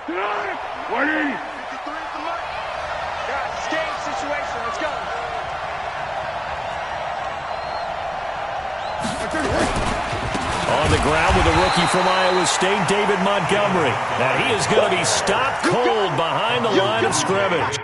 180. Guys, it's game situation. Let's go. On the ground with a rookie from Iowa State, David Montgomery. Now he is going to be stopped cold behind the line of scrimmage.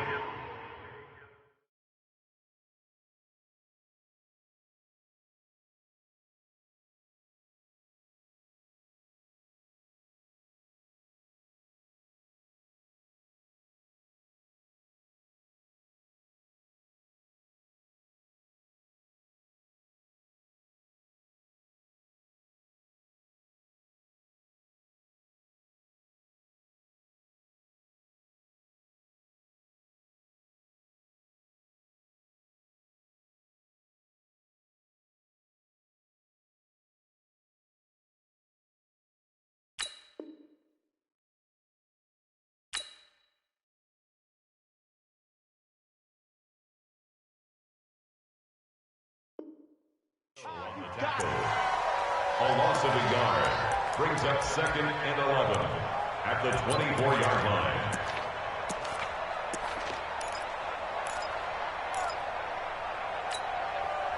A loss of a yard brings up 2nd and 11 at the 24-yard line.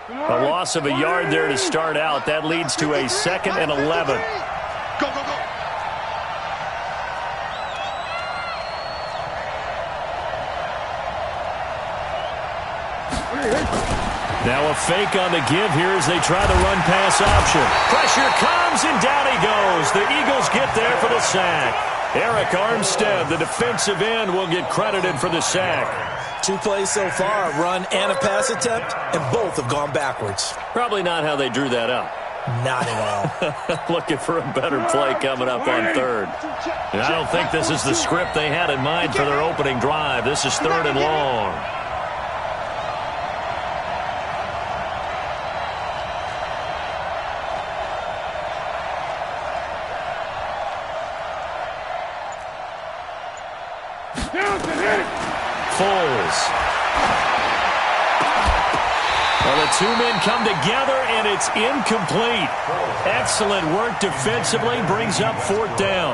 A loss of a yard there to start out. That leads to a 2nd and 11. Go, go, go. Now a fake on the give here as they try the run-pass option. Pressure comes, and down he goes. The Eagles get there for the sack. Eric Armstead, the defensive end, will get credited for the sack. 2 plays so far, a run and a pass attempt, and both have gone backwards. Probably not how they drew that up. Not at all. Looking for a better play coming up on 3rd. And I don't think this is the script they had in mind for their opening drive. This is 3rd and long. Foles. Well, the 2 men come together, and it's incomplete. Excellent work defensively, brings up 4th down.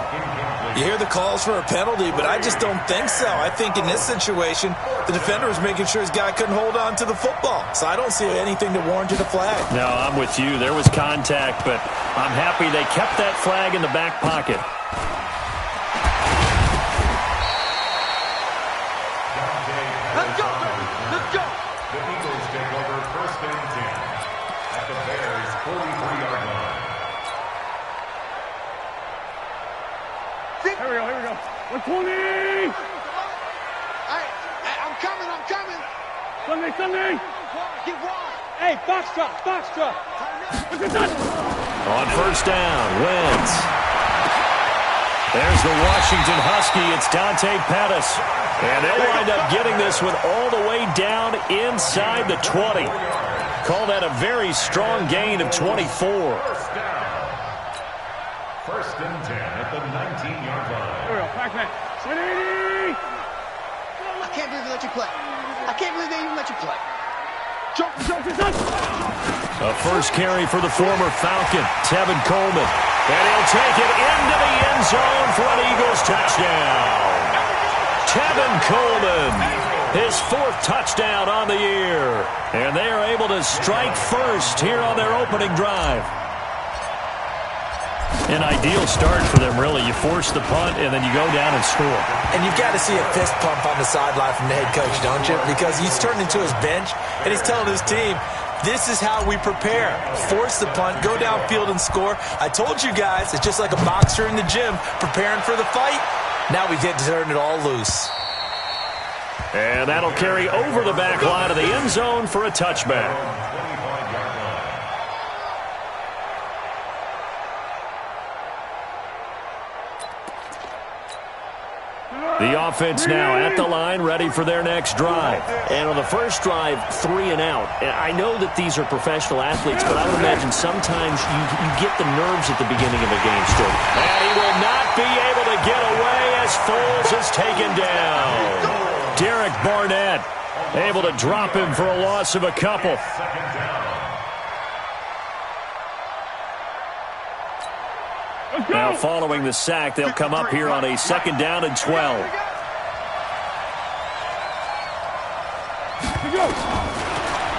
You hear the calls for a penalty, but I just don't think so. I think in this situation, the defender was making sure his guy couldn't hold on to the football. So I don't see anything that warranted a flag. No, I'm with you. There was contact, but I'm happy they kept that flag in the back pocket. Let's go, baby. Let's go. The Eagles take over 1st and 10 at the Bears' 43-yard line. Here we go. 120. I'm coming. Sunday. Get wide. Hey, box drop. Look at that. On 1st down, Wentz. There's the Washington Husky. It's Dante Pettis. And they'll wind up getting this one all the way down inside the 20. Call that a very strong gain of 24. 1st and 10 at the 19-yard line. Here we go. Pac-Man. 180. I can't believe they let you play. I can't believe they even let you play. Jump. A first carry for the former Falcon, Tevin Coleman. And he'll take it into the end zone for an Eagles touchdown. Tevin Coleman, his 4th touchdown on the year. And they are able to strike first here on their opening drive. An ideal start for them, really. You force the punt, and then you go down and score. And you've got to see a fist pump on the sideline from the head coach, don't you? Because he's turned into his bench, and he's telling his team, this is how we prepare. Force the punt, go downfield and score. I told you guys, it's just like a boxer in the gym preparing for the fight. Now we get to turn it all loose. And that'll carry over the back line of the end zone for a touchback. The offense now at the line, ready for their next drive. And on the first drive, 3 and out. I know that these are professional athletes, but I would imagine sometimes you get the nerves at the beginning of a game still. And he will not be able to get away as Foles is taken down. Derek Barnett able to drop him for a loss of a couple. Now following the sack, they'll come up here on a 2nd down and 12.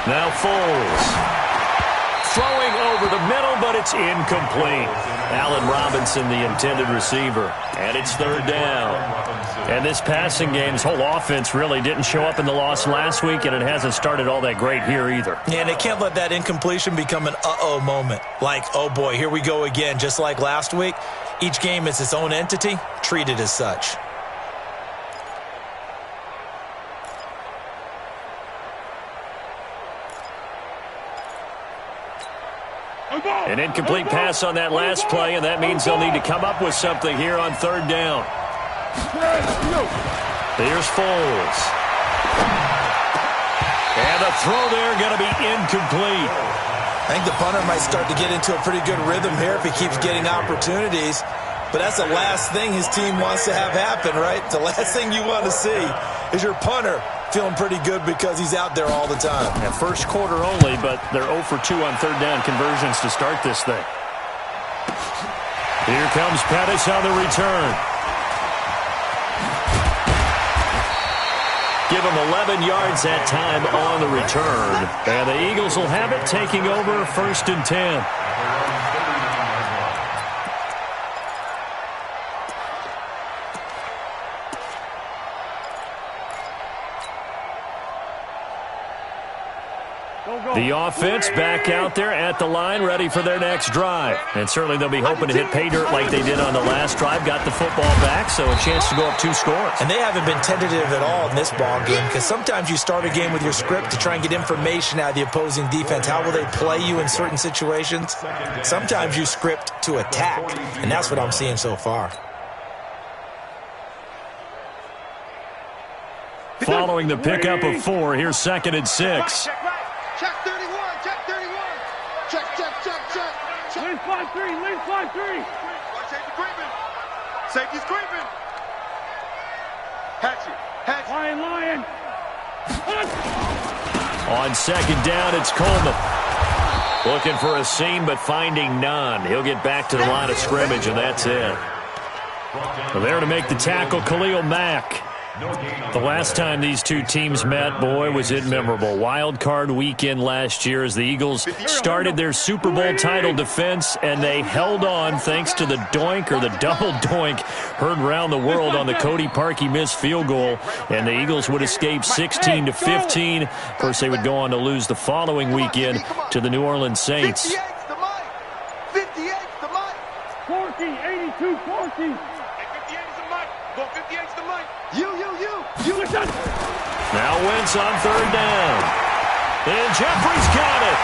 Now Foles. Throwing over the middle, but it's incomplete. Allen Robinson, the intended receiver. And it's 3rd down. And this passing game's whole offense really didn't show up in the loss last week, and it hasn't started all that great here either. Yeah, and they can't let that incompletion become an uh-oh moment. Like, oh boy, here we go again, just like last week. Each game is its own entity, treated as such. An incomplete pass on that last play, and that means they'll need to come up with something here on 3rd down. Here's Foles. And the throw there going to be incomplete. I think the punter might start to get into a pretty good rhythm here if he keeps getting opportunities. But that's the last thing his team wants to have happen, right? The last thing you want to see is your punter feeling pretty good because he's out there all the time. Yeah, first quarter only, but they're 0 for 2 on 3rd down conversions to start this thing. Here comes Pettis on the return. Give him 11 yards that time on the return. And the Eagles will have it, taking over 1st and 10. The offense back out there at the line, ready for their next drive. And certainly they'll be hoping to hit pay dirt like they did on the last drive. Got the football back, so a chance to go up 2 scores. And they haven't been tentative at all in this ball game, because sometimes you start a game with your script to try and get information out of the opposing defense. How will they play you in certain situations? Sometimes you script to attack, and that's what I'm seeing so far. Following the pickup of 4, here's 2nd and 6. Check 31, check 31. Check. Lane 5-3, lane 5-3. Safety creeping. Safety's creeping. Hatchet. Lion. On 2nd down, it's Coleman. Looking for a seam, but finding none. He'll get back to the line of scrimmage, and that's it. Well, there to make the tackle, Khalil Mack. The last time these two teams met, boy, was it memorable. Wild card weekend last year as the Eagles started their Super Bowl title defense, and they held on thanks to the doink, or the double doink, heard around the world on the Cody Parkey missed field goal, and the Eagles would escape 16-15. Of course, they would go on to lose the following weekend to the New Orleans Saints. 58's the mic. 58's the mic. 40, 82, 40. 58's the mic. Go 58's the mic. You. Listen. Now Wentz on 3rd down. And Jeffrey's got it.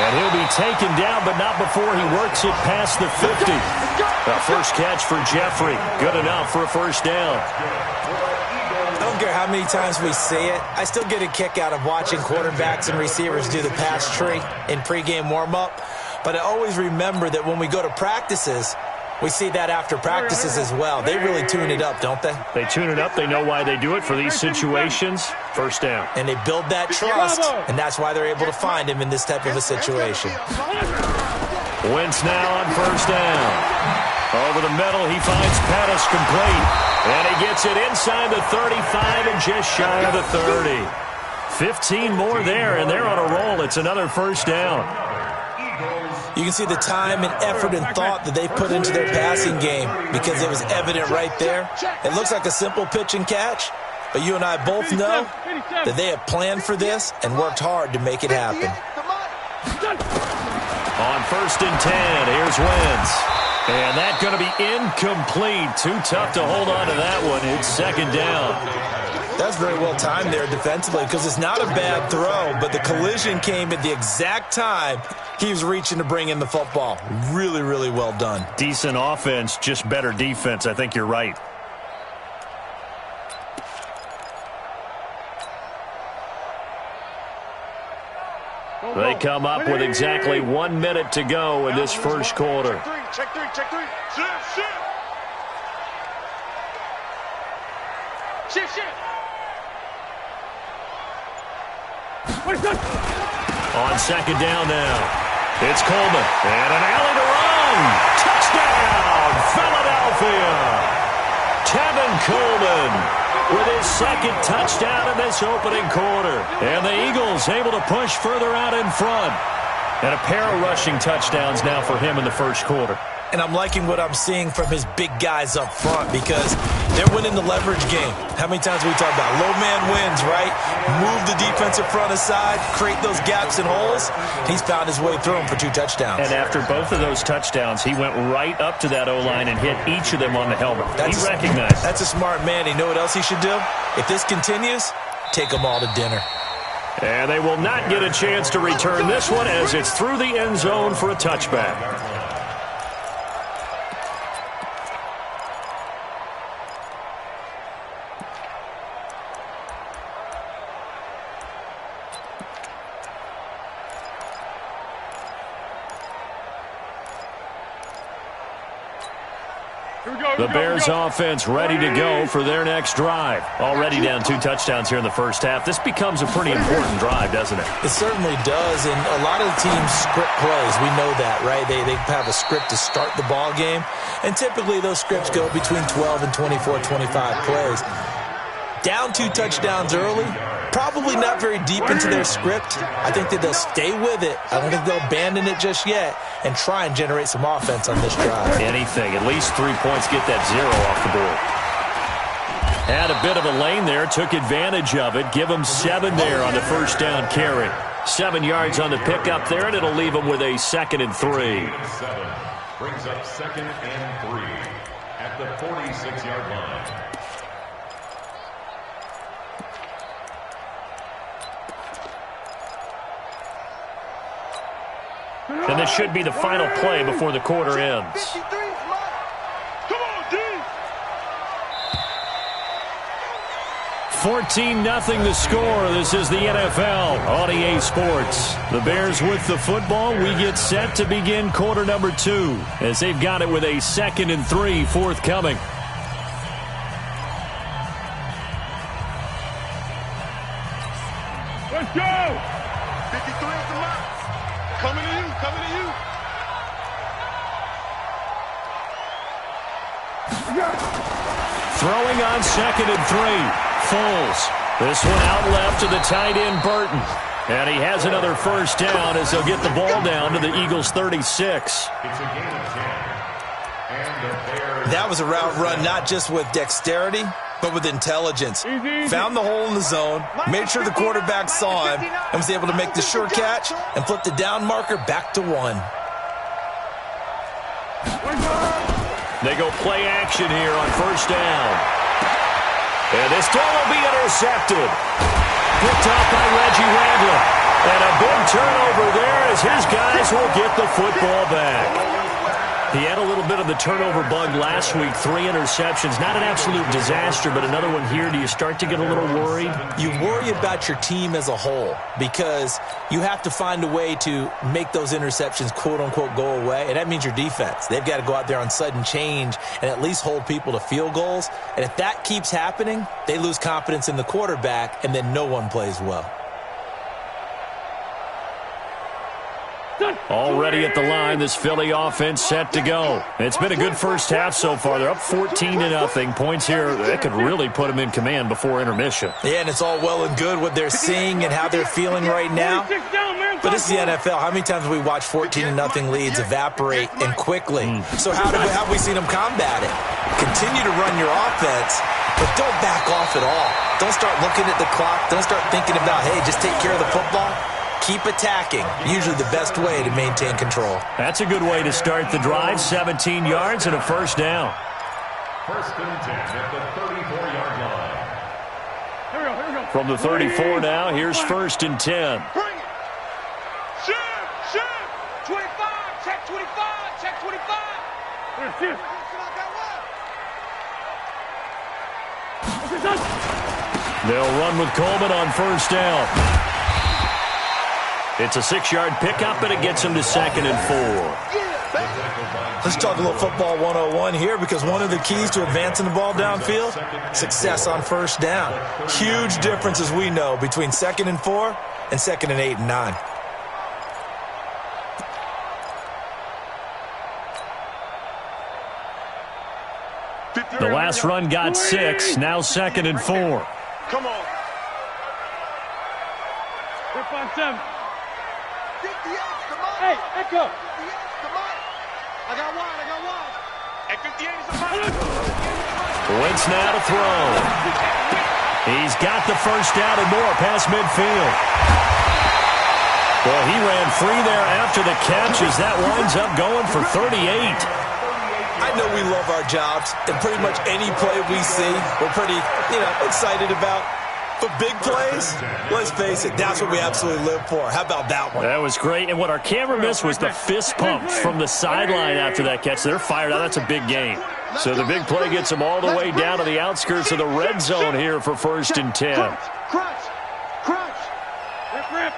And he'll be taken down, but not before he works it past the 50. The first catch for Jeffrey. Good enough for a 1st down. I don't care how many times we see it. I still get a kick out of watching quarterbacks and receivers do the pass tree in pregame warm-up. But I always remember that when we go to practices, we see that after practices as well. They really tune it up, don't they? They tune it up. They know why they do it for these situations. 1st down. And they build that trust, and that's why they're able to find him in this type of a situation. Wentz now on 1st down. Over the middle, he finds Pettis complete. And he gets it inside the 35 and just shy of the 30. 15 more there, and they're on a roll. It's another 1st down. You can see the time and effort and thought that they put into their passing game because it was evident right there. It looks like a simple pitch and catch, but you and I both know that they have planned for this and worked hard to make it happen. On 1st and 10, here's Wentz. And that's going to be incomplete. Too tough to hold on to that one. It's 2nd down. That's very well timed there defensively because it's not a bad throw, but the collision came at the exact time he was reaching to bring in the football. Really, really well done. Decent offense, just better defense. I think you're right. They come up with exactly 1 minute to go in this first quarter. Check three. Shift. On 2nd down now, it's Coleman. And an alley to run. Touchdown! Coleman with his second touchdown in this opening quarter. And the Eagles able to push further out in front. And a pair of rushing touchdowns now for him in the first quarter. And I'm liking what I'm seeing from his big guys up front because they're winning the leverage game. How many times have we talked about low man wins, right? Move the defensive front aside, create those gaps and holes. He's found his way through them for 2 touchdowns. And after both of those touchdowns, he went right up to that O-line and hit each of them on the helmet. He recognized. That's a smart man. You know what else he should do? If this continues, take them all to dinner. And they will not get a chance to return this one as it's through the end zone for a touchback. The Bears offense ready to go for their next drive. Already down 2 touchdowns here in the first half. This becomes a pretty important drive, doesn't it? It certainly does, and a lot of the teams script plays. We know that, right? They have a script to start the ball game, and typically those scripts go between 12 and 24, 25 plays. Down 2 touchdowns early, probably not very deep into their script. I think that they'll stay with it. I don't think they'll abandon it just yet and try and generate some offense on this drive. Anything. At least 3 points, get that 0 off the board. Had a bit of a lane there, took advantage of it. Give him 7 there on the first down carry. 7 yards on the pickup there, and it'll leave him with a 2nd and 3. 7 brings up 2nd and 3 at the 46-yard line. And this should be the final play before the quarter ends. Come on, D. 14-0 the score. This is the NFL on EA Sports. The Bears with the football. We get set to begin quarter number 2 as they've got it with a 2nd and 3 forthcoming. Let's go. 53 at the mark. Coming to you, coming to you. Throwing on 2nd and 3. Foles. This one out left to the tight end, Burton. And he has another first down as they'll get the ball down to the Eagles' 36. It's a game of 10. And the Bears. That was a route run not just with dexterity, but with intelligence. Found the hole in the zone, made sure the quarterback saw him, and was able to make the sure catch and flip the down marker back to 1. They go play action here on first down. And this ball will be intercepted. Picked off by Reggie Randall. And a big turnover there as his guys will get the football back. He had a little bit of the turnover bug last week. 3 interceptions. Not an absolute disaster, but another one here. Do you start to get a little worried? You worry about your team as a whole because you have to find a way to make those interceptions, quote-unquote, go away, and that means your defense. They've got to go out there on sudden change and at least hold people to field goals. And if that keeps happening, they lose confidence in the quarterback, and then no one plays well. Already at the line, this Philly offense set to go. It's been a good first half so far. They're up 14-0. Points here, that could really put them in command before intermission. Yeah, and it's all well and good what they're seeing and how they're feeling right now. But this is the NFL. How many times have we watched 14-0 leads evaporate and quickly? So how have we seen them combat it? Continue to run your offense, but don't back off at all. Don't start looking at the clock. Don't start thinking about, hey, just take care of the football. Keep attacking. Usually the best way to maintain control. That's a good way to start the drive. 17 yards and a first down. First and 10 at the 34-yard line. Here we go. From the 34 now, here's first and 10. Bring it. Shift. 25. Check 25. Check 25. Here's shift. They'll run with Coleman on first down. It's a 6-yard pickup, and it gets him to 2nd and 4. Let's talk a little football 101 here because one of the keys to advancing the ball downfield, success on first down. Huge difference, as we know, between 2nd and 4 and 2nd and 8 and 9. The last run got 6, now 2nd and 4. Come on. 5-7. 58, come on. Hey, Echo. 58, come on. I got wide. At 58 is a mile. Wentz now to throw. He's got the first down and more past midfield. Well, he ran free there after the catch as that winds up going for 38. I know we love our jobs, and pretty much any play we see, we're pretty, excited about. But big plays, let's face it, that's what we absolutely live for. How about that one? That was great. And what our camera missed was the fist pump from the sideline after that catch. They're fired out. That's a big game. So the big play gets them all the way down to the outskirts of the red zone here for 1st and 10. Crunch. Rip.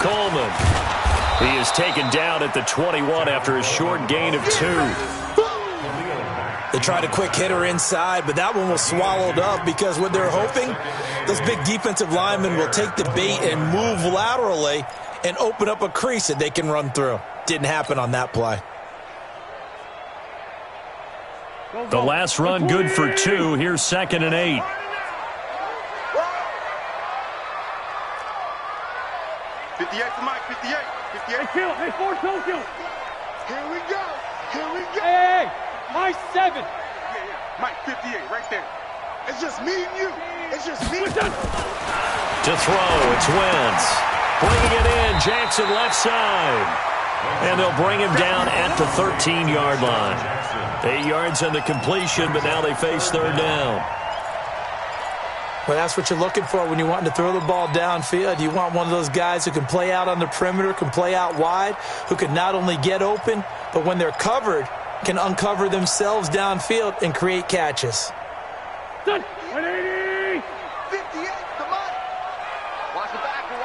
Coleman. He is taken down at the 21 after a short gain of 2. They tried a quick hitter inside, but that one was swallowed up because what they're hoping, those big defensive linemen will take the bait and move laterally and open up a crease that they can run through. Didn't happen on that play. The last run good for 2. Here's 2nd and 8. Hey, kill. Hey, force don't kill. Here we go. Hey. My 7. Yeah. Mike, 58, right there. It's just me and you. To throw, it's Wentz. Bringing it in, Jackson left side. And they'll bring him down at the 13-yard line. 8 yards on the completion, but now they face 3rd down. Well, that's what you're looking for when you want to throw the ball downfield. You want one of those guys who can play out on the perimeter, can play out wide, who can not only get open, but when they're covered, can uncover themselves downfield and create catches. 180! 58, come on. Watch the backer.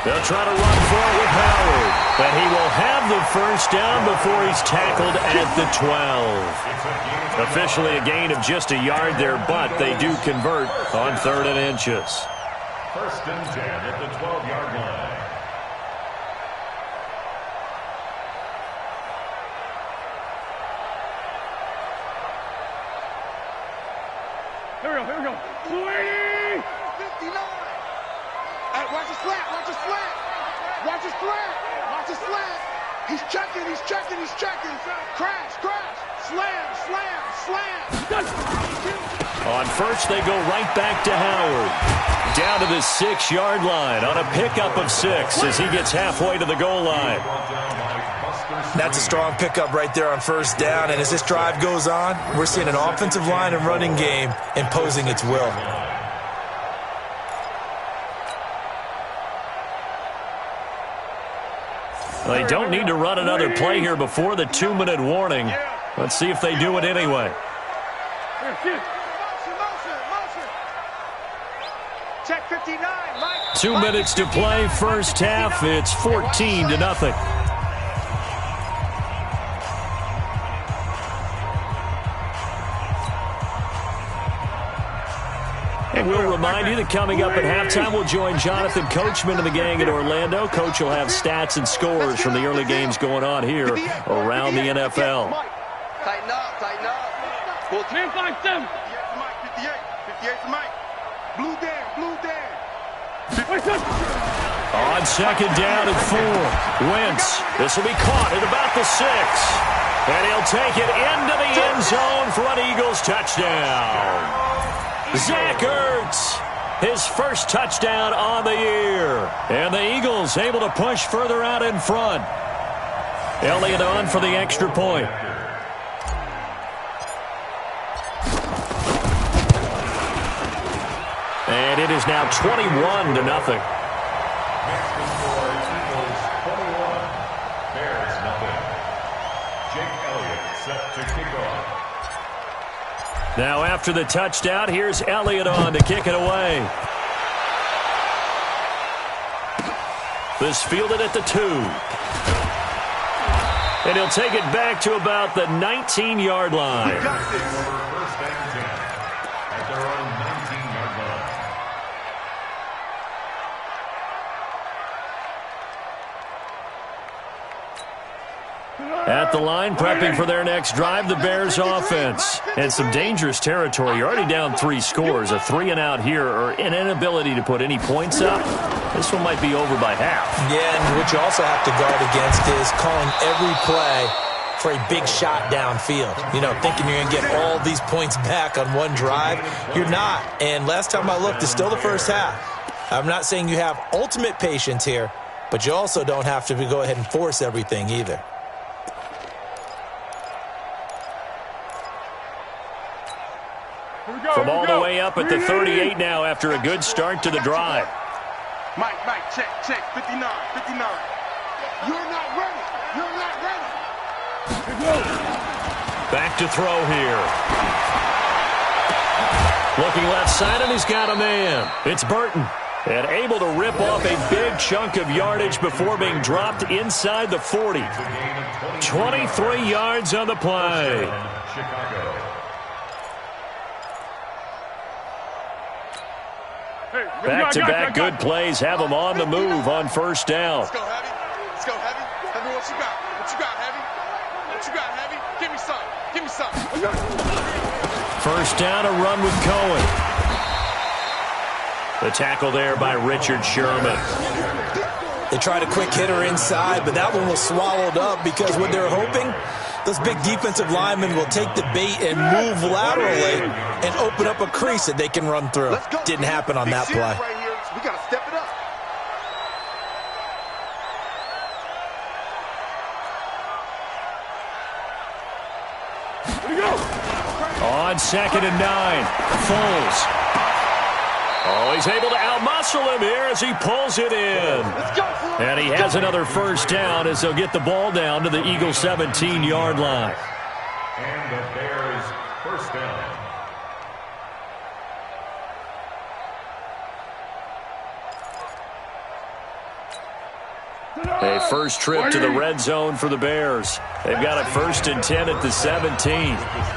They'll try to run for it with Howard. But he will have the first down before he's tackled at the 12. Officially a gain of just a yard there, but they do convert on 3rd and inches. 1st and 10 at the 12-yard line. Here we go. 280! 59! Hey, watch his flat. He's checking. Crash. Slam. On first, they go right back to Howard. Down to the 6-yard line on a pickup of 6 as he gets halfway to the goal line. That's a strong pickup right there on 1st down, and as this drive goes on, we're seeing an offensive line and running game imposing its will. They don't need to run another play here before the 2-minute warning. Let's see if they do it anyway. Check 59, Mike. 2 minutes to play, first half. It's 14-0. And we'll remind you that coming up at halftime, we'll join Jonathan Coachman and the gang in Orlando. Coach will have stats and scores from the early games going on here around the NFL. Tighten up. Well, 10-5-7. 58 for Mike, 58 for Mike. Blue down. On 2nd down and 4. Wentz. This will be caught at about the 6. And he'll take it into the end zone for an Eagles touchdown. Zach Ertz, his first touchdown on the year. And the Eagles able to push further out in front. Elliott on for the extra point. And it is now 21-0. Now after the touchdown, here's Elliott on to kick it away. This fielded at the 2. And he'll take it back to about the 19-yard line. First and 10 at their own 19-yard line. At the line, prepping for their next drive, the Bears offense. And some dangerous territory. You're already down 3 scores. A 3-and-out here, or an inability to put any points up. This one might be over by half. Yeah, and what you also have to guard against is calling every play for a big shot downfield. You know, thinking you're going to get all these points back on one drive. You're not. And last time I looked, it's still the first half. I'm not saying you have ultimate patience here, but you also don't have to go ahead and force everything either. From all the way up at the 38 now after a good start to the drive. Mike, check, 59. You're not ready. Back to throw here. Looking left side, and he's got a man. It's Burton. And able to rip off a big chunk of yardage before being dropped inside the 40. 23 yards on the play. Back-to-back good plays have them on the move on first down. Let's go, Heavy. Heavy, what you got? Heavy? What you got, Heavy? Give me some. First down, a run with Cohen. The tackle there by Richard Sherman. They tried a quick hitter inside, but that one was swallowed up because what they're hoping, those big defensive linemen will take the bait and move laterally and open up a crease that they can run through. Didn't happen on that play. We got to step it up. On 2nd and 9, Foles. Oh, he's able to outmuscle him here as he pulls it in. And he has another first down as they'll get the ball down to the Eagles' 17-yard line. And the Bears first down. A first trip to the red zone for the Bears. They've got it 1st and 10 at the 17.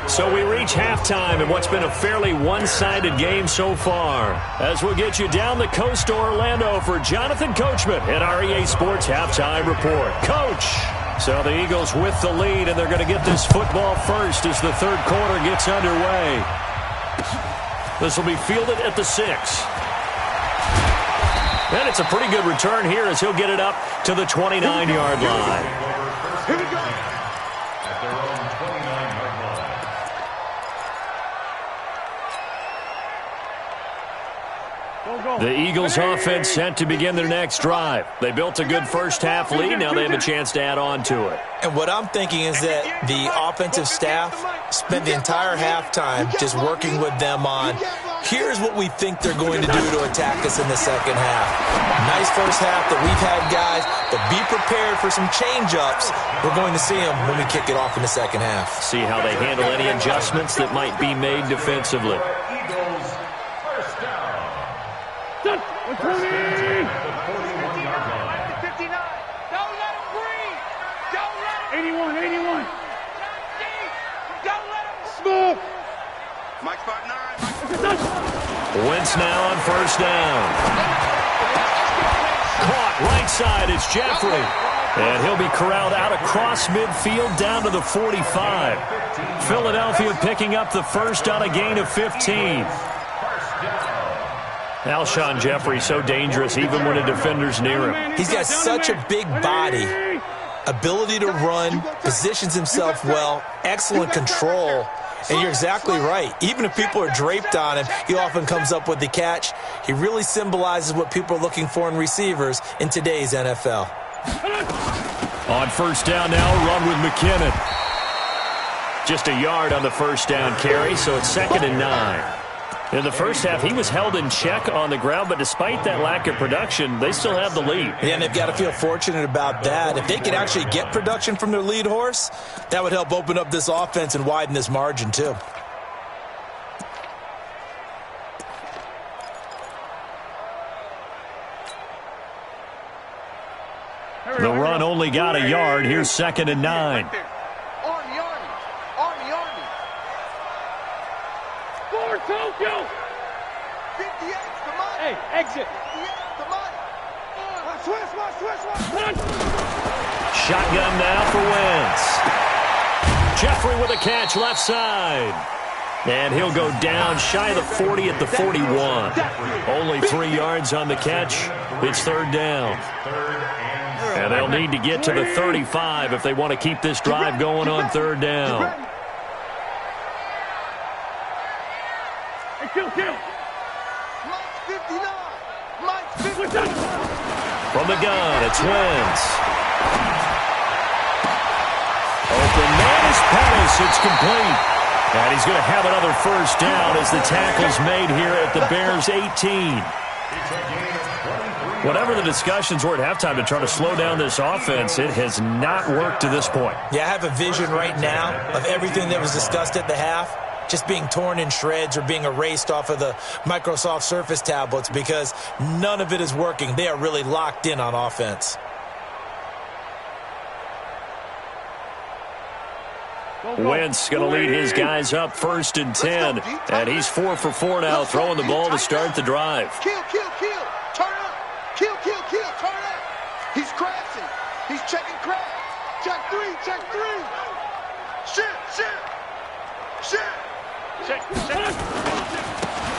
So we reach halftime in what's been a fairly one-sided game so far. As we'll get you down the coast to Orlando for Jonathan Coachman at our EA Sports Halftime Report. Coach! So the Eagles with the lead, and they're going to get this football first as the third quarter gets underway. This will be fielded at the 6. And it's a pretty good return here as he'll get it up to the 29-yard line. Here we go. At their own 29-yard line. The Eagles offense set to begin their next drive. They built a good first half lead. Now they have a chance to add on to it. And what I'm thinking is that the offensive staff spent the entire halftime just working with them on, here's what we think they're going to do to attack us in the second half. Nice first half that we've had, guys, but be prepared for some change-ups. We're going to see them when we kick it off in the second half. See how they handle any adjustments that might be made defensively. Eagles first down. First down at the 41-yard line. 59. Don't let him breathe. Don't let him. 81. Don't let him. Smooth. Mike 5'9". Wentz now on first down. Caught right side, it's Jeffrey. And he'll be corralled out across midfield down to the 45. Philadelphia picking up the first on a gain of 15. Alshon Jeffrey so dangerous even when a defender's near him. He's got such a big body, ability to run, positions himself well, excellent control. And you're exactly right. Even if people are draped on him, he often comes up with the catch. He really symbolizes what people are looking for in receivers in today's NFL. On first down now, run with McKinnon. Just a yard on the first down carry, so it's 2nd and 9. In the first half, he was held in check on the ground, but despite that lack of production, they still have the lead. Yeah, and they've got to feel fortunate about that. If they could actually get production from their lead horse, that would help open up this offense and widen this margin, too. The run only got a yard. Here's 2nd and 9. Army. Score, Tokyo. 58, come on. Hey, exit. 58, come on. Switch. shotgun now for Wentz. Jeffrey with a catch left side. And he'll go down shy of the 40 at the 41. Only 3 yards on the catch. It's third down. And they'll need to get to the 35 if they want to keep this drive going on third down. From the gun, it's Wentz. Open man is Pettis. It's complete. And he's going to have another first down as the tackle's made here at the Bears' 18. Whatever the discussions were at halftime to try to slow down this offense, it has not worked to this point. Yeah, I have a vision right now of everything that was discussed at the half just being torn in shreds or being erased off of the Microsoft Surface tablets because none of it is working. They are really locked in on offense. Wentz going to lead his guys up 1st and 10. And he's 4 for 4 now, throwing the ball to start the drive. Kill, kill, kill. Turn up. Kill, kill, kill. Turn up. He's crashing. He's checking crash. Check 3, check 3. Shit. Check.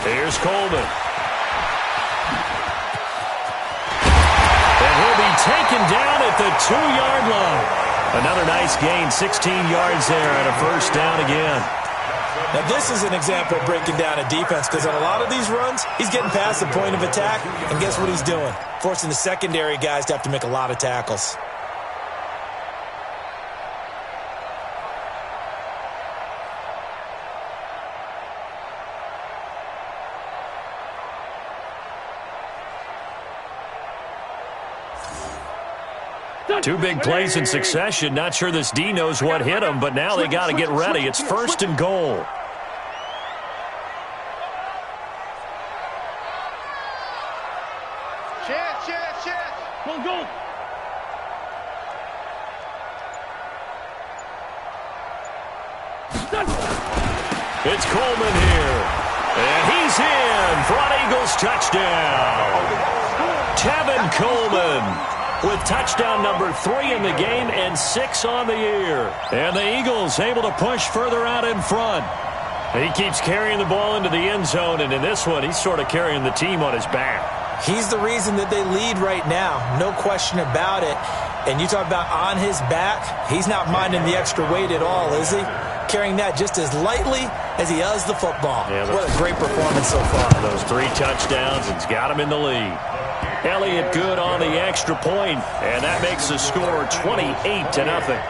Here's Coleman. And he'll be taken down at the 2-yard line. Another nice gain, 16 yards there and a first down again. Now, this is an example of breaking down a defense because on a lot of these runs, he's getting past the point of attack, and guess what he's doing? Forcing the secondary guys to have to make a lot of tackles. Two big plays in succession. Not sure this D knows what hit him, but now they got to get ready. It's 1st and goal. Chance. Go. It's Coleman here. And he's in for an Eagles touchdown. Tevin Coleman with touchdown number 3 in the game and 6 on the year. And the Eagles able to push further out in front. And he keeps carrying the ball into the end zone, and in this one, he's sort of carrying the team on his back. He's the reason that they lead right now, no question about it. And you talk about on his back, he's not minding the extra weight at all, is he? Carrying that just as lightly as he does the football. Yeah, what a great performance so far. Those 3 touchdowns, it's got him in the lead. Elliott good on the extra point, and that makes the score 28-0.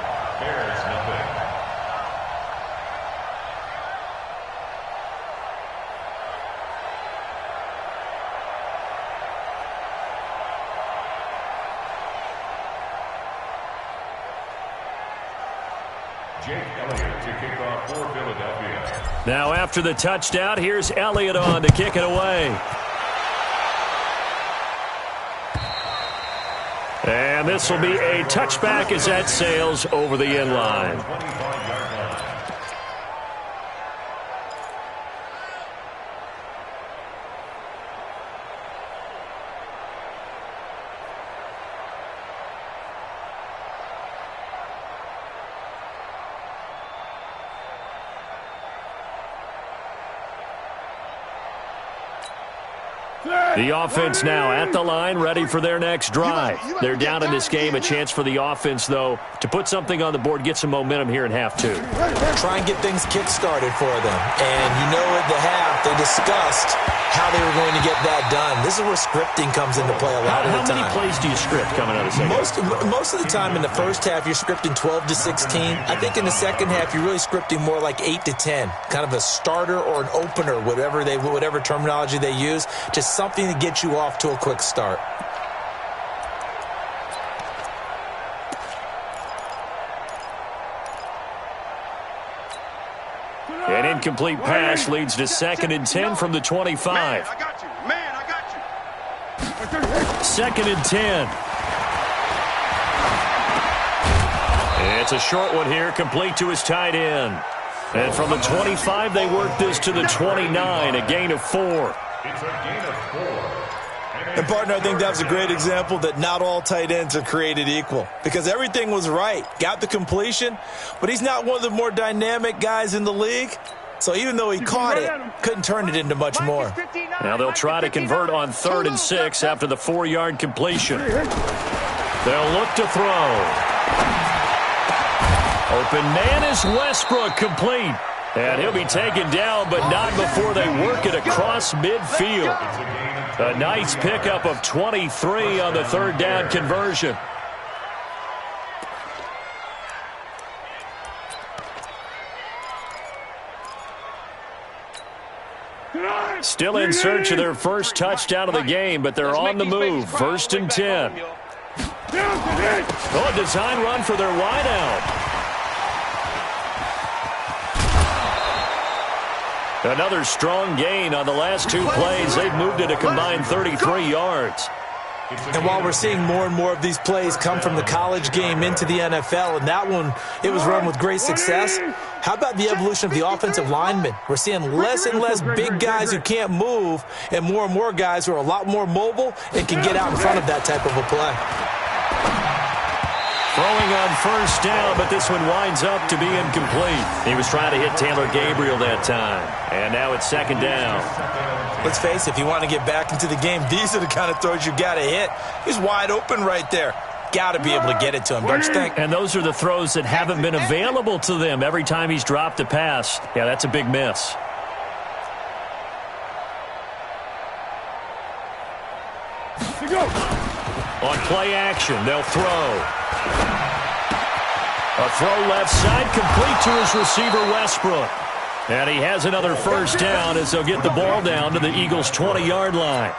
Jake Elliott to kick off for Philadelphia. Now after the touchdown, here's Elliott on to kick it away. And this will be a touchback as that sails over the end line. 25-yard line. The offense now at the line, ready for their next drive. They're down in this game. A chance for the offense, though, to put something on the board, get some momentum here in half 2. Try and get things kick-started for them. And you know at the half, they discussed how they were going to get that done. This is where scripting comes into play a lot of the time. How many plays do you script coming out of the second? Most of the time in the first half, you're scripting 12 to 16. I think in the second half, you're really scripting more like 8 to 10. Kind of a starter or an opener, whatever terminology they use. Just something to get you off to a quick start. An incomplete pass leads to 2nd and 10 from the 25. Man, I got you. 2nd and 10. It's a short one here, complete to his tight end. And from the 25, they work this to the 29, a gain of 4. It's a gain of 4. And, partner, I think that was a great example that not all tight ends are created equal because everything was right. Got the completion, but he's not one of the more dynamic guys in the league. So even though he caught it, couldn't turn it into much more. Now they'll try to convert on 3rd and 6 after the 4-yard completion. They'll look to throw. Open man is Westbrook, complete. And he'll be taken down, but not before they work it across midfield. A nice pickup of 23 on the 3rd down conversion. Still in search of their first touchdown of the game, but they're on the move. 1st and 10. Oh, a design run for their wideout. Another strong gain on the last 2 plays. They've moved it a combined 33 yards. And while we're seeing more and more of these plays come from the college game into the NFL, and that one, it was run with great success, how about the evolution of the offensive linemen? We're seeing less and less big guys who can't move and more guys who are a lot more mobile and can get out in front of that type of a play. Throwing on 1st down, but this one winds up to be incomplete. He was trying to hit Taylor Gabriel that time. And now it's 2nd down. Let's face it, if you want to get back into the game, these are the kind of throws you got to hit. He's wide open right there. Got to be able to get it to him, don't you think? And those are the throws that haven't been available to them every time he's dropped a pass. Yeah, that's a big miss. On play action, they'll throw. A throw left side, complete to his receiver, Westbrook. And he has another 1st down as they'll get the ball down to the Eagles' 20-yard line.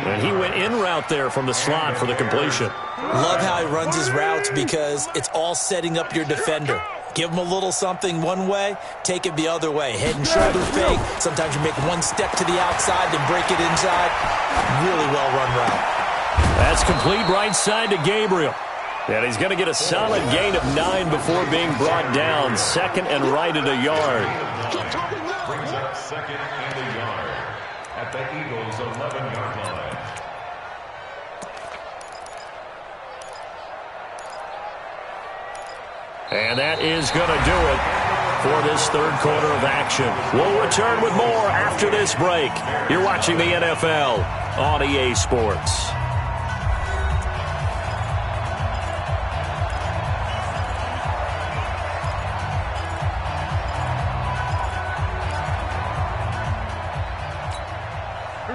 And he went in route there from the slot for the completion. Love how he runs his routes because it's all setting up your defender. Give him a little something one way, take it the other way. Head and shoulder fake. Sometimes you make one step to the outside, then break it inside. Really well-run route. That's complete right side to Gabriel. And he's going to get a solid gain of 9 before being brought down. 2nd and right at a yard. Brings up 2nd and a yard at the Eagles' 11-yard line. And that is going to do it for this 3rd quarter of action. We'll return with more after this break. You're watching the NFL on EA Sports.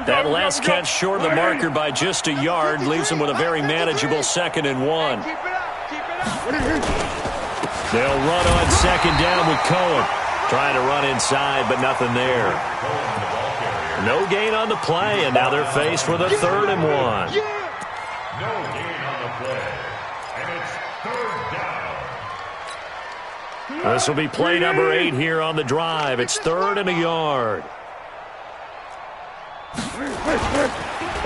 That last catch short of the marker by just a yard leaves him with a very manageable 2nd and 1. They'll run on 2nd down with Cohen. Trying to run inside, but nothing there. No gain on the play, and now they're faced with a 3rd and 1. No gain on the play, and it's 3rd down. This will be play number 8 here on the drive. It's 3rd and a yard.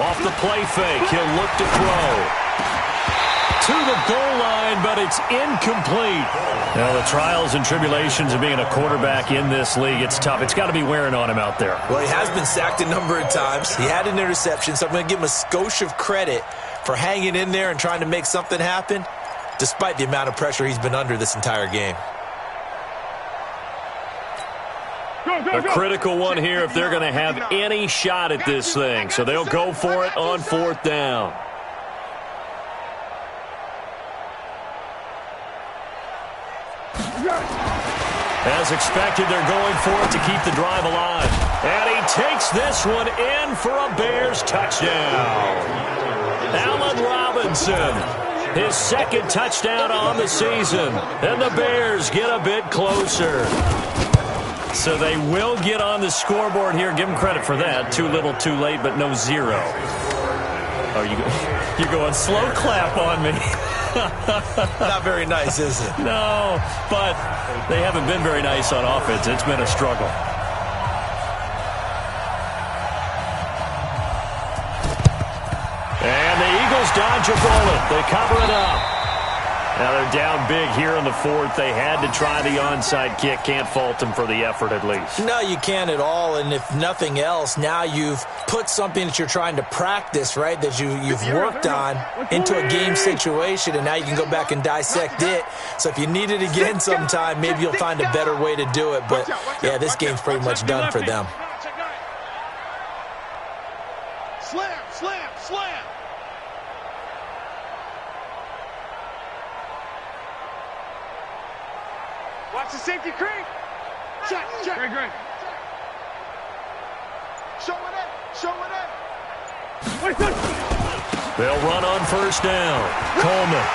Off the play fake, he'll look to throw. To the goal line, but it's incomplete. Now, the trials and tribulations of being a quarterback in this league, it's tough. It's got to be wearing on him out there. Well, he has been sacked a number of times. He had an interception, so I'm going to give him a skosh of credit for hanging in there and trying to make something happen, despite the amount of pressure he's been under this entire game. A critical one here if they're going to have any shot at this thing. So they'll go for it on 4th down. As expected, they're going for it to keep the drive alive. And he takes this one in for a Bears touchdown. Allen Robinson, his 2nd touchdown on the season. And the Bears get a bit closer. So they will get on the scoreboard here. Give them credit for that. Too little, too late, but no 0. Oh, you're going slow clap on me. Not very nice, is it? No, but they haven't been very nice on offense. It's been a struggle. And the Eagles dodge a bullet. They cover it up. Now they're down big here in the fourth. They had to try the onside kick. Can't fault them for the effort at least. No, you can't at all. And if nothing else, now you've put something that you're trying to practice, right, that you've worked on into a game situation, and now you can go back and dissect it. So if you need it again sometime, maybe you'll find a better way to do it. But, yeah, this game's pretty much done for them. Slam, slam, slam. Watch the safety creep. Check, check. Great. Show it in, show it in. They'll run on first down. Coleman.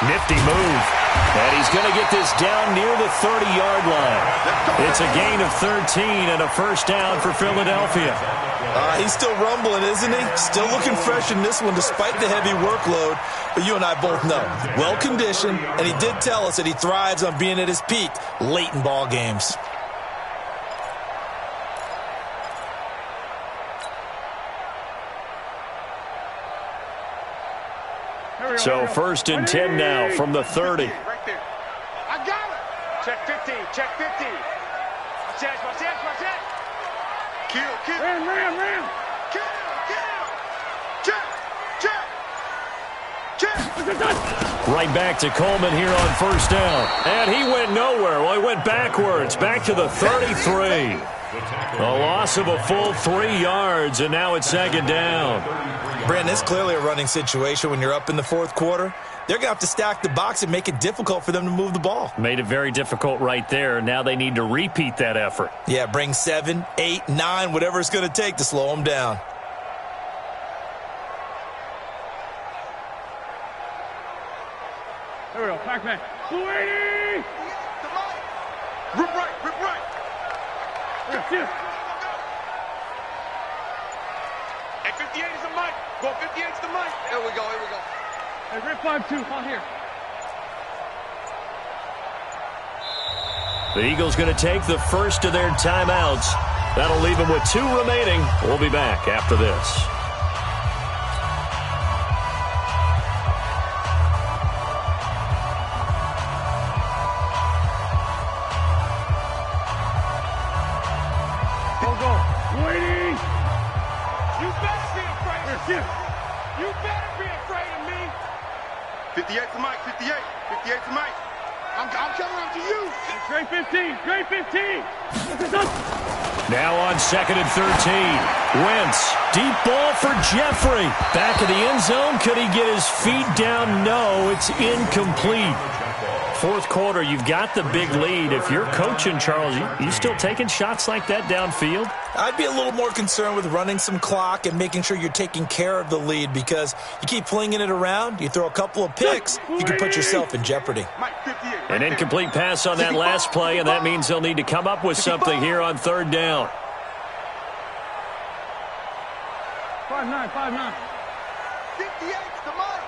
Nifty move. And he's going to get this down near the 30-yard line. It's a gain of 13 and a first down for Philadelphia. He's still rumbling, isn't he? Still looking fresh in this one despite the heavy workload. But you and I both know, well-conditioned, and he did tell us that he thrives on being at his peak late in ball games. So first and 10 now from the 30. Right there. I got it. Check 15. Check 15. Watch that. Kill. Ram. Kill. Check. Right back to Coleman here on first down. And he went nowhere. Well, he went backwards. Back to the 33. A loss of a full 3 yards, and now it's second down. Brandon, it's clearly a running situation when you're up in the fourth quarter. They're going to have to stack the box and make it difficult for them to move the ball. Made it very difficult right there. Now they need to repeat that effort. Yeah, bring 7, 8, 9, whatever it's going to take to slow them down. There we go. Pac-Man. 280. Rip right. Here. Hey, 58 is the mic. Go 58 is the mic. Here we go. Hey, rip 5-2. On here. The Eagles going to take the first of their timeouts. That'll leave them with 2 remaining. We'll be back after this. You better be afraid of me. 58 to Mike. 58 to Mike. I'm coming up to you. Great 15. Now on second and 13. Wentz. Deep ball for Jeffrey. Back of the end zone. Could he get his feet down? No, it's incomplete. Fourth quarter, you've got the big lead. If you're coaching, Charles, you still taking shots like that downfield? I'd be a little more concerned with running some clock and making sure you're taking care of the lead, because you keep flinging it around, you throw a couple of picks, you can put yourself in jeopardy. An incomplete pass on that last play, and that means they'll need to come up with something here on third down. 5-9. 58's the Mike.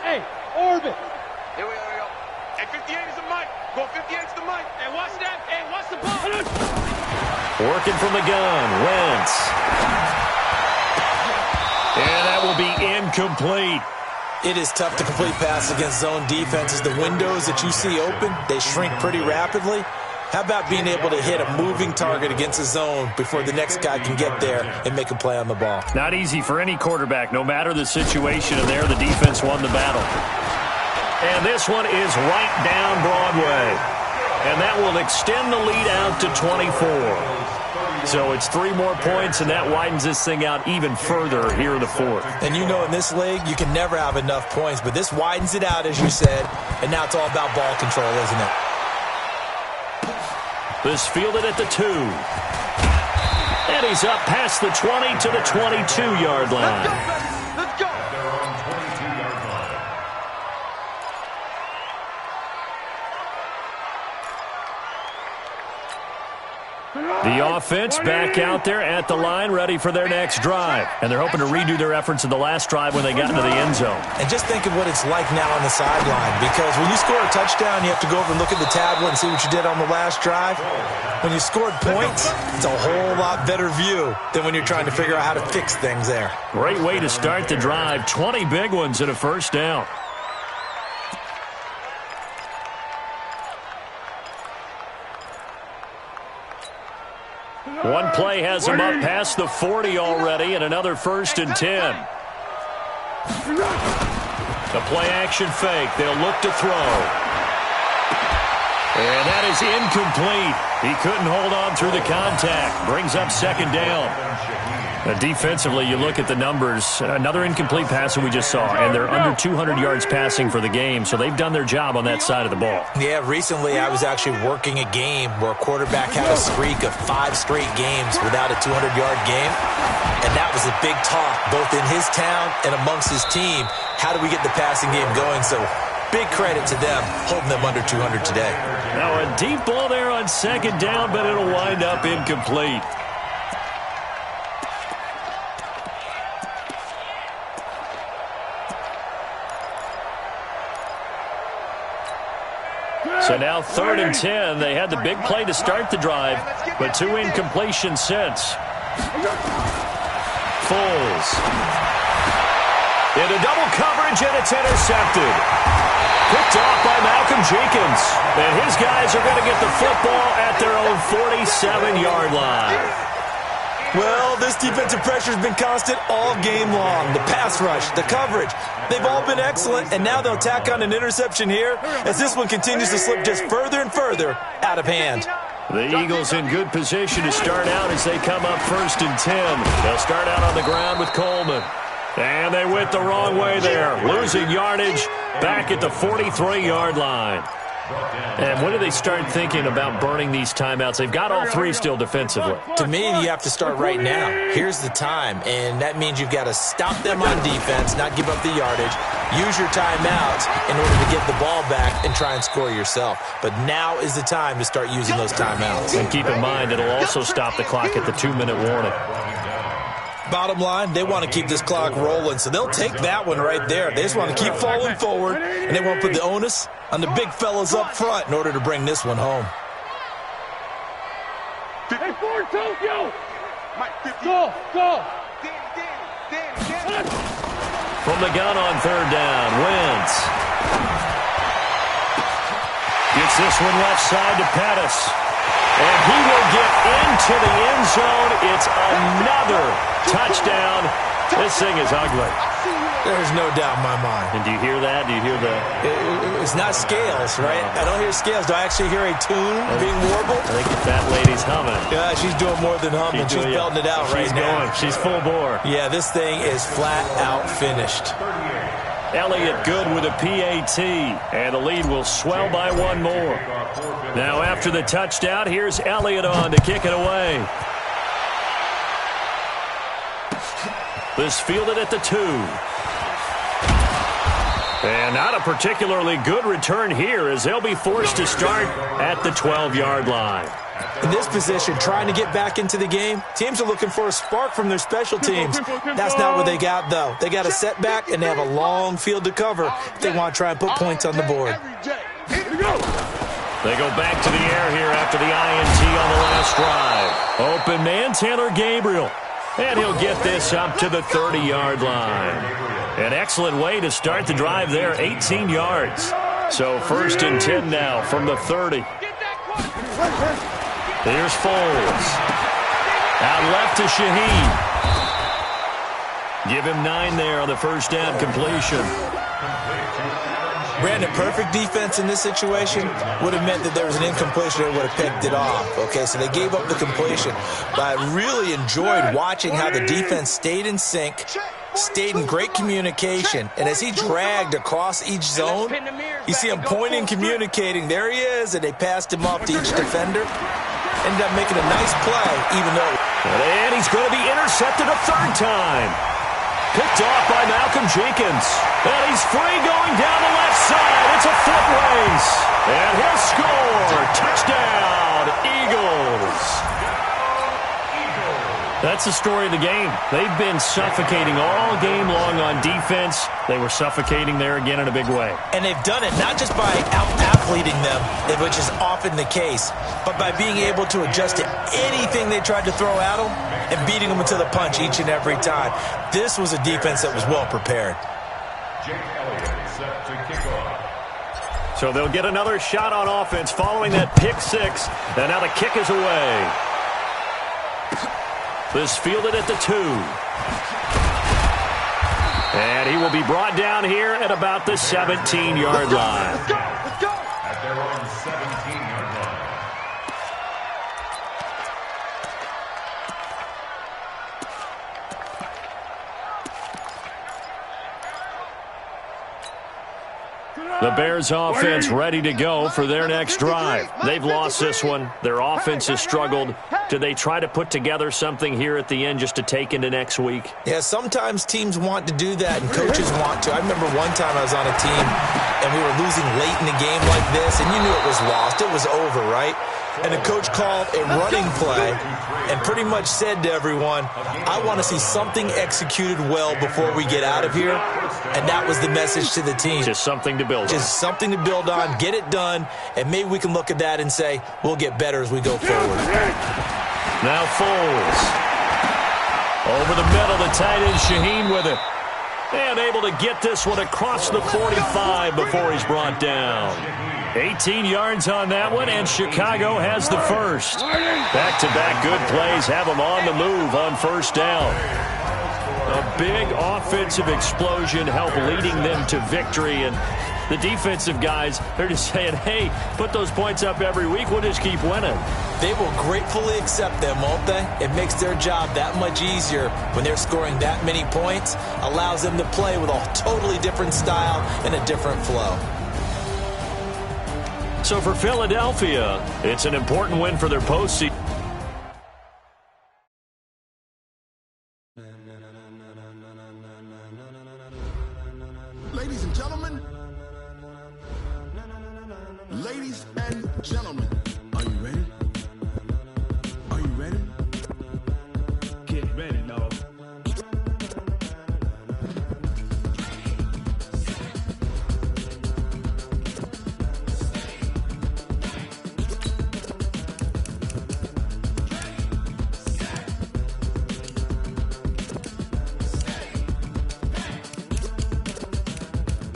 Hey, orbit. Here we go. Hey, 58 is the mic. Go 58 is the mic. Hey, watch that. Hey, watch the ball. Working from the gun. Wentz. And that will be incomplete. It is tough to complete pass against zone defenses. The windows that you see open, they shrink pretty rapidly. How about being able to hit a moving target against a zone before the next guy can get there and make a play on the ball? Not easy for any quarterback, no matter the situation, and there the defense won the battle. And this one is right down Broadway. And that will extend the lead out to 24. So it's 3 more points, and that widens this thing out even further here in the fourth. And you know in this league, you can never have enough points, but this widens it out, as you said, and now it's all about ball control, isn't it? This fielded at the 2. And he's up past the 20 to the 22-yard line. Let's go. The offense back out there at the line, ready for their next drive. And they're hoping to redo their efforts in the last drive when they got into the end zone. And just think of what it's like now on the sideline, because when you score a touchdown, you have to go over and look at the tablet and see what you did on the last drive. When you scored points, it's a whole lot better view than when you're trying to figure out how to fix things there. Great way to start the drive. 20 big ones and a first down. One play has them up past the 40 already, and another 1st and 10. The play action fake. They'll look to throw. And that is incomplete. He couldn't hold on through the contact. Brings up 2nd down. Defensively, you look at the numbers. Another incomplete pass that we just saw, and they're under 200 yards passing for the game, so they've done their job on that side of the ball. Yeah, recently I was actually working a game where a quarterback had a streak of 5 straight games without a 200-yard game, and that was a big talk both in his town and amongst his team. How do we get the passing game going? So big credit to them holding them under 200 today. Now a deep ball there on 2nd down, but it'll wind up incomplete. So now 3rd and 10. They had the big play to start the drive, but 2 incompletions since. Foles. Into double coverage, and it's intercepted. Picked off by Malcolm Jenkins. And his guys are going to get the football at their own 47-yard line. Well, this defensive pressure has been constant all game long. The pass rush, the coverage, they've all been excellent, and now they'll tack on an interception here as this one continues to slip just further and further out of hand. The Eagles in good position to start out as they come up 1st and 10. They'll start out on the ground with Coleman. And they went the wrong way there, losing yardage back at the 43-yard line. And when do they start thinking about burning these timeouts? They've got all 3 still defensively. To me, you have to start right now. Here's the time, and that means you've got to stop them on defense, not give up the yardage, use your timeouts in order to get the ball back and try and score yourself. But now is the time to start using those timeouts. And keep in mind, it'll also stop the clock at the 2-minute warning. Bottom line, they want to keep this clock rolling, so they'll take that one right there. They just want to keep falling forward, and they want to put the onus on the big fellas up front in order to bring this one home. Hey, Ford, Tokyo! Go! From the gun on 3rd down, Wentz. Gets this one left side to Pettis. And he will get into the end zone. It's another touchdown. This thing is ugly. There's no doubt in my mind. And do you hear that? Do you hear the... It's not scales, right? I don't hear scales. Do I actually hear a tune being warbled? I think the fat lady's humming. Yeah, she's doing more than humming. She's belting it out right now. She's full bore. Yeah, this thing is flat out finished. Elliott good with a PAT, and the lead will swell by 1 more. Now after the touchdown, here's Elliott on to kick it away. This fielded at the 2. And not a particularly good return here as they'll be forced to start at the 12-yard line. In this position, trying to get back into the game, teams are looking for a spark from their special teams. That's not what they got, though. They got a setback, and they have a long field to cover if they want to try and put points on the board. They go back to the air here after the INT on the last drive. Open man, Taylor Gabriel. And he'll get this up to the 30-yard line. An excellent way to start the drive there, 18 yards. So 1st and 10 now from the 30. Here's Foles. Out left to Shaheed. Give him 9 there on the 1st down completion. Brandon, perfect defense in this situation would have meant that there was an incompletion and would have picked it off. Okay, so they gave up the completion. But I really enjoyed watching how the defense stayed in sync, stayed in great communication. And as he dragged across each zone, you see him pointing, communicating. There he is, and they passed him off to each defender. Ended up making a nice play, even though... And he's going to be intercepted a 3rd time. Picked off by Malcolm Jenkins. And he's free going down the left side. It's a foot race. And he'll score. Touchdown, Eagles. That's the story of the game. They've been suffocating all game long on defense. They were suffocating there again in a big way. And they've done it not just by out-athleting them, which is often the case, but by being able to adjust to anything they tried to throw at them and beating them into the punch each and every time. This was a defense that was well prepared. So they'll get another shot on offense following that pick 6. And now the kick is away. This fielded at the 2. And he will be brought down here at about the 17-yard line. Let's go! Let's go! At their own 17-yard line. The Bears offense ready to go for their next drive. They've lost this one. Their offense has struggled. Do they try to put together something here at the end just to take into next week? Yeah, sometimes teams want to do that and coaches want to. I remember one time I was on a team and we were losing late in the game like this and you knew it was lost. It was over, right? And the coach called a running play and pretty much said to everyone, I want to see something executed well before we get out of here. And that was the message to the team. Just something to build on. Just something to build on, get it done, and maybe we can look at that and say, we'll get better as we go forward. Now Foles. Over the middle, the tight end Shaheen with it. And able to get this one across the 45 before he's brought down. 18 yards on that one, and Chicago has the first. Back-to-back good plays have them on the move on first down. A big offensive explosion helped leading them to victory, and the defensive guys, they're just saying, hey, put those points up every week, we'll just keep winning. They will gratefully accept them, won't they? It makes their job that much easier when they're scoring that many points, allows them to play with a totally different style and a different flow. So for Philadelphia, it's an important win for their postseason. Ladies and gentlemen, are you ready? Are you ready? Get ready, dog.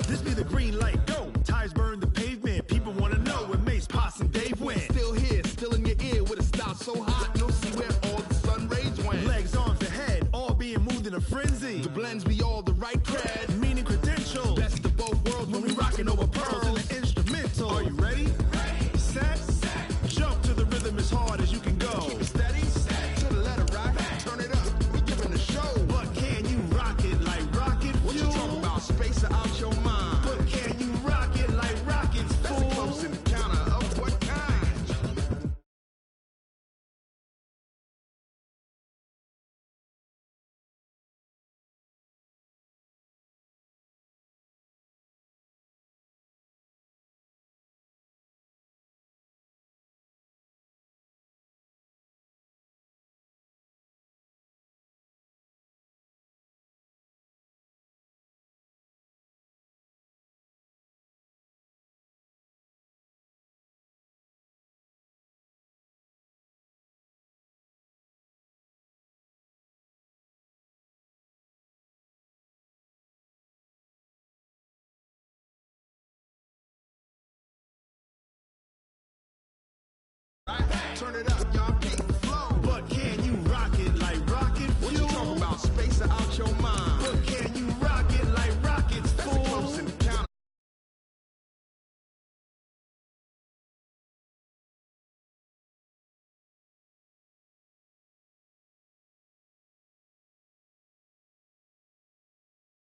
This be the green light, go. Tires burn the pavement. People want to know where Mace, Poss, and Dave went. Still here, still in your ear with a style so hot. No see where all the sun rays went. Legs, arms, and head, all being moved in a frenzy. The blends be all the right cred, meaning credentials. Best of both worlds when we rockin' over pearls in the instrumental. Are you ready? Set. Jump to the rhythm as hard as you can go. Keep it steady. To the letter rock. Turn it up. We giving a show. But can you rock it like rocket fuel? What you talking about? Space out your mind. But can you rock it like rockets, fool? That's a close encounter of what kind? Turn it up, y'all.